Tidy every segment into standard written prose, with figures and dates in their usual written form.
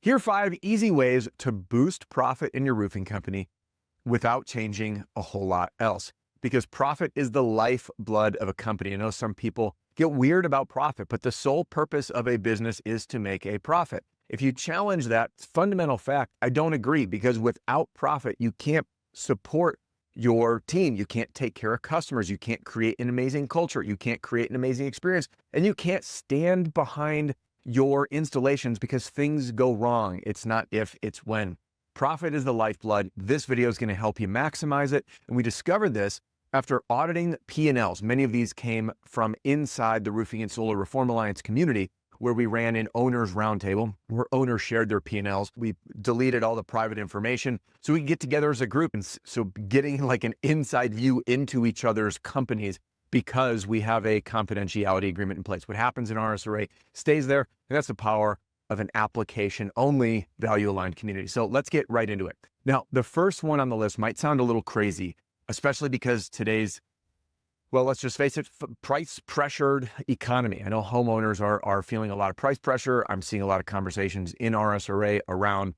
Here are 5 easy ways to boost profit in your roofing company without changing a whole lot else. Because profit is the lifeblood of a company. I know some people get weird about profit, but the sole purpose of a business is to make a profit. If you challenge that fundamental fact, I don't agree, because without profit, you can't support your team. You can't take care of customers. You can't create an amazing culture. You can't create an amazing experience. And you can't stand behind your installations because things go wrong. It's not if, it's when. Profit is the lifeblood. This video is going to help you maximize it. And we discovered this after auditing P&Ls. Many of these came from inside the Roofing and Solar Reform Alliance community, where we ran an owners roundtable where owners shared their P&Ls. We deleted all the private information so we could get together as a group. And so getting like an inside view into each other's companies, because we have a confidentiality agreement in place. What happens in RSRA stays there. And that's the power of an application-only value-aligned community. So let's get right into it. Now, the first one on the list might sound a little crazy, especially because today's, well, let's just face it, price-pressured economy. I know homeowners are feeling a lot of price pressure. I'm seeing a lot of conversations in RSRA around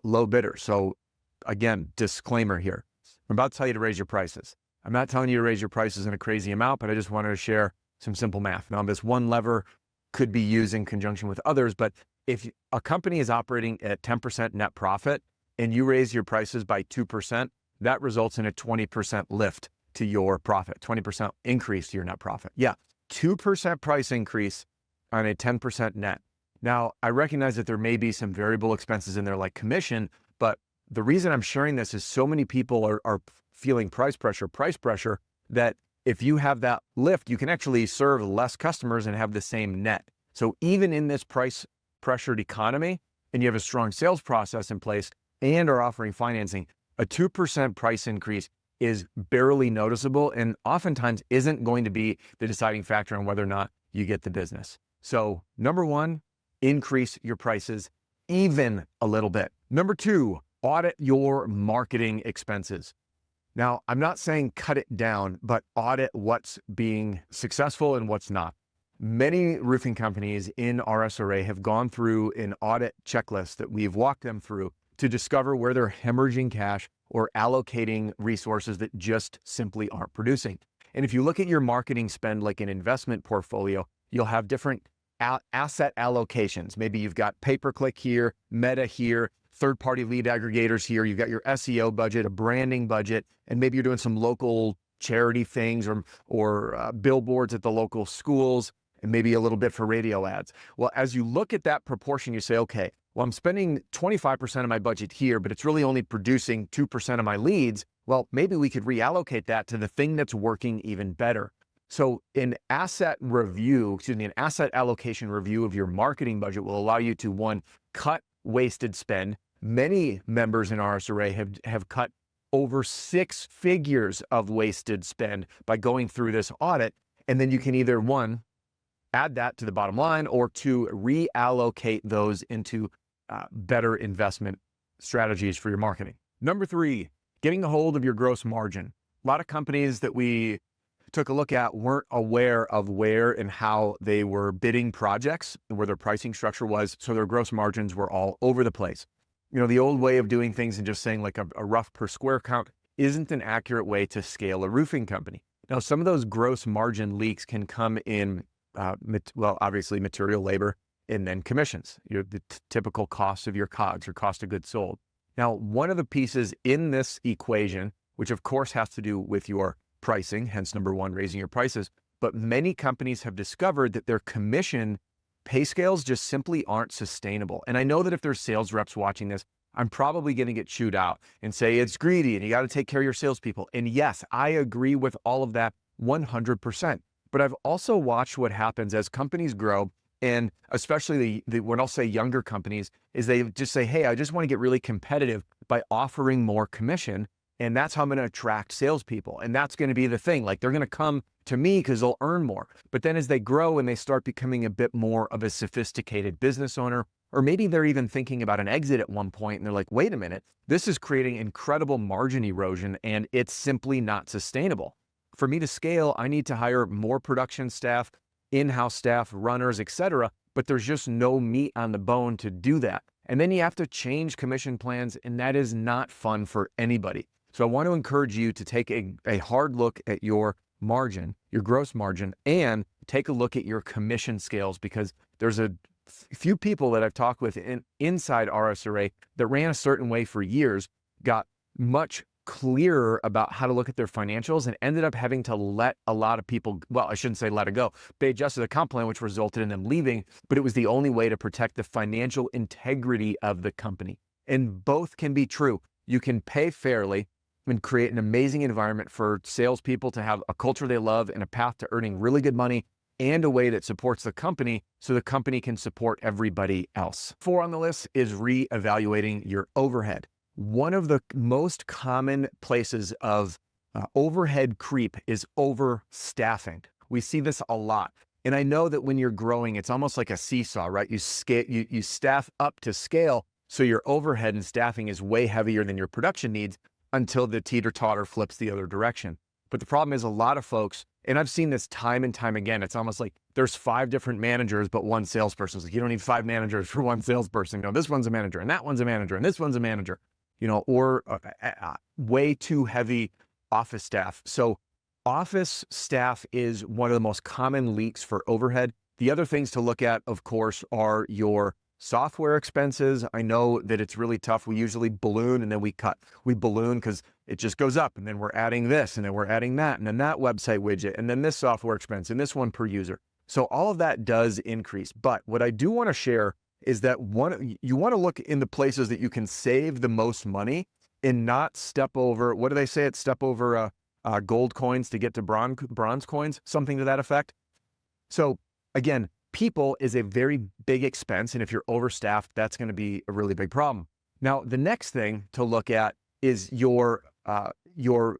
low bidders. So again, disclaimer here. I'm about to tell you to raise your prices. I'm not telling you to raise your prices in a crazy amount, but I just wanted to share some simple math. Now, this one lever could be used in conjunction with others, but if a company is operating at 10% net profit and you raise your prices by 2%, that results in a 20% lift to your profit, 20% increase to your net profit. Yeah, 2% price increase on a 10% net. Now, I recognize that there may be some variable expenses in there like commission, but the reason I'm sharing this is so many people are feeling price pressure, that if you have that lift, you can actually serve less customers and have the same net. So even in this price pressured economy, and you have a strong sales process in place and are offering financing, a 2% price increase is barely noticeable and oftentimes isn't going to be the deciding factor on whether or not you get the business. So number 1, increase your prices even a little bit. Number 2, audit your marketing expenses. Now, I'm not saying cut it down, but audit what's being successful and what's not. Many roofing companies in RSRA have gone through an audit checklist that we've walked them through to discover where they're hemorrhaging cash or allocating resources that just simply aren't producing. And if you look at your marketing spend like an investment portfolio, you'll have different asset allocations. Maybe you've got pay-per-click here, meta here, third-party lead aggregators here. You've got your SEO budget, a branding budget, and maybe you're doing some local charity things or billboards at the local schools, and maybe a little bit for radio ads. Well, as you look at that proportion, you say, okay, well, I'm spending 25% of my budget here, but it's really only producing 2% of my leads. Well, maybe we could reallocate that to the thing that's working even better. So an asset allocation review of your marketing budget will allow you to, 1, cut wasted spend. Many members in RSRA have cut over 6 figures of wasted spend by going through this audit. And then you can either, 1, add that to the bottom line, or 2, reallocate those into better investment strategies for your marketing. Number 3, getting a hold of your gross margin. A lot of companies that we took a look at weren't aware of where and how they were bidding projects and where their pricing structure was, so their gross margins were all over the place. You know, the old way of doing things and just saying like a rough per square count isn't an accurate way to scale a roofing company. Now, some of those gross margin leaks can come in, obviously material, labor, and then commissions, the typical cost of your COGS or cost of goods sold. Now, one of the pieces in this equation, which of course has to do with your pricing, hence number 1, raising your prices, but many companies have discovered that their commission pay scales just simply aren't sustainable. And I know that if there's sales reps watching this, I'm probably going to get chewed out and say it's greedy and you got to take care of your salespeople. And yes, I agree with all of that 100%. But I've also watched what happens as companies grow, and especially when I'll say younger companies, is they just say, hey, I just want to get really competitive by offering more commission. And that's how I'm going to attract salespeople. And that's going to be the thing. Like, they're going to come to me because they'll earn more. But then as they grow and they start becoming a bit more of a sophisticated business owner, or maybe they're even thinking about an exit at one point and they're like, wait a minute, this is creating incredible margin erosion and it's simply not sustainable. For me to scale, I need to hire more production staff, in-house staff, runners, etc. But there's just no meat on the bone to do that. And then you have to change commission plans, and that is not fun for anybody. So I want to encourage you to take a hard look at your margin, your gross margin, and take a look at your commission scales, because there's a few people that I've talked with inside RSRA that ran a certain way for years, got much clearer about how to look at their financials, and ended up having to let a lot of people, well, I shouldn't say let it go. They adjusted the comp plan, which resulted in them leaving, but it was the only way to protect the financial integrity of the company. And both can be true. You can pay fairly and create an amazing environment for salespeople to have a culture they love and a path to earning really good money, and a way that supports the company so the company can support everybody else. 4 on the list is reevaluating your overhead. One of the most common places of overhead creep is overstaffing. We see this a lot. And I know that when you're growing, it's almost like a seesaw, right? You staff up to scale, so your overhead and staffing is way heavier than your production needs until the teeter-totter flips the other direction. But the problem is a lot of folks, and I've seen this time and time again, it's almost like there's 5 different managers, but 1 salesperson. It's like, you don't need 5 managers for 1 salesperson. No, this one's a manager, and that one's a manager, and this one's a manager, or way too heavy office staff. So office staff is one of the most common leaks for overhead. The other things to look at, of course, are your software expenses. I know that it's really tough. We usually balloon and then we cut. We balloon because it just goes up, and then we're adding this, and then we're adding that, and then that website widget, and then this software expense, and this one per user. So all of that does increase. But what I do want to share is that you want to look in the places that you can save the most money and not step over, what do they say? It's step over gold coins to get to bronze coins, something to that effect. So again, people is a very big expense. And if you're overstaffed, that's going to be a really big problem. Now, the next thing to look at is your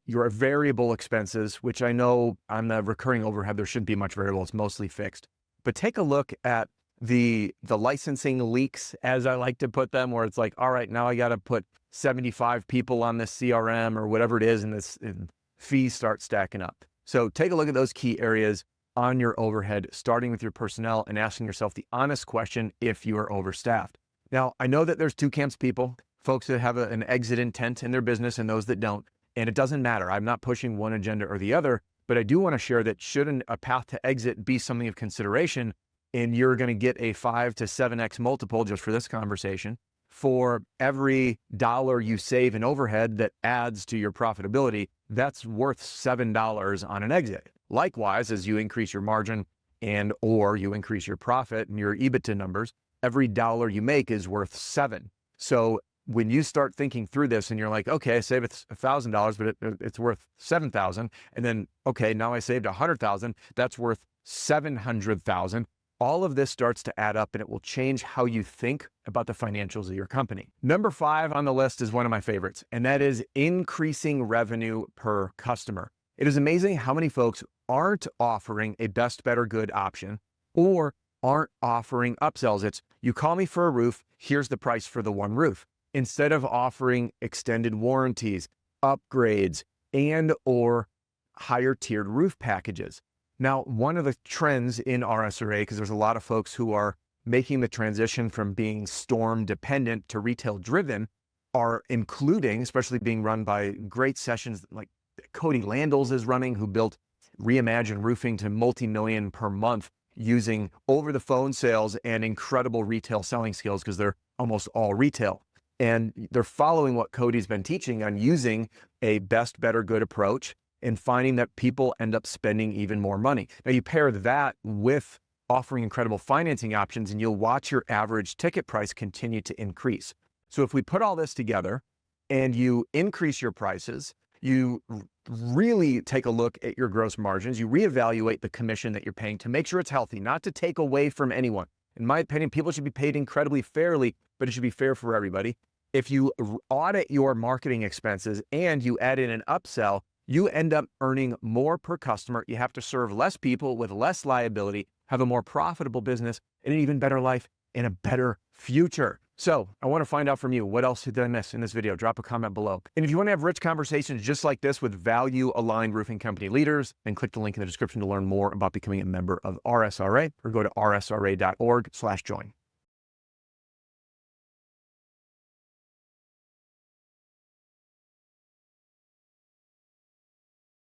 variable expenses, which I know on the recurring overhead, there shouldn't be much variable. It's mostly fixed. But take a look at the licensing leaks, as I like to put them, where it's like, all right, now I got to put 75 people on this CRM or whatever it is, and fees start stacking up. So take a look at those key areas on your overhead, starting with your personnel and asking yourself the honest question if you are overstaffed. Now, I know that there's 2 camps of people, folks that have an exit intent in their business and those that don't, and it doesn't matter. I'm not pushing one agenda or the other, but I do want to share that should a path to exit be something of consideration, and you're going to get a 5 to 7x multiple just for this conversation, for every dollar you save in overhead that adds to your profitability, that's worth $7 on an exit. Likewise, as you increase your margin or you increase your profit and your EBITDA numbers, every dollar you make is worth 7. So when you start thinking through this and you're like, okay, I saved $1,000, but it's worth 7,000. And then, okay, now I saved 100,000, that's worth 700,000. All of this starts to add up, and it will change how you think about the financials of your company. Number 5 on the list is one of my favorites, and that is increasing revenue per customer. It is amazing how many folks aren't offering a best, better, good option, or aren't offering upsells. It's, you call me for a roof, here's the price for the one roof, instead of offering extended warranties, upgrades, and or higher tiered roof packages. Now, one of the trends in RSRA, because there's a lot of folks who are making the transition from being storm dependent to retail driven, are including, especially being run by great sessions like Cody Landels is running, who built Reimagine Roofing to multi-million per month using over the phone sales and incredible retail selling skills, because they're almost all retail. And they're following what Cody's been teaching on using a best, better, good approach, and finding that people end up spending even more money. Now, you pair that with offering incredible financing options, and you'll watch your average ticket price continue to increase. So if we put all this together and you increase your prices, you really take a look at your gross margins, you reevaluate the commission that you're paying to make sure it's healthy, not to take away from anyone. In my opinion, people should be paid incredibly fairly, but it should be fair for everybody. If you audit your marketing expenses and you add in an upsell, you end up earning more per customer. You have to serve less people with less liability, have a more profitable business, and an even better life and a better future. So I want to find out from you, what else did I miss in this video? Drop a comment below. And if you want to have rich conversations just like this with value-aligned roofing company leaders, then click the link in the description to learn more about becoming a member of RSRA, or go to rsra.org/join.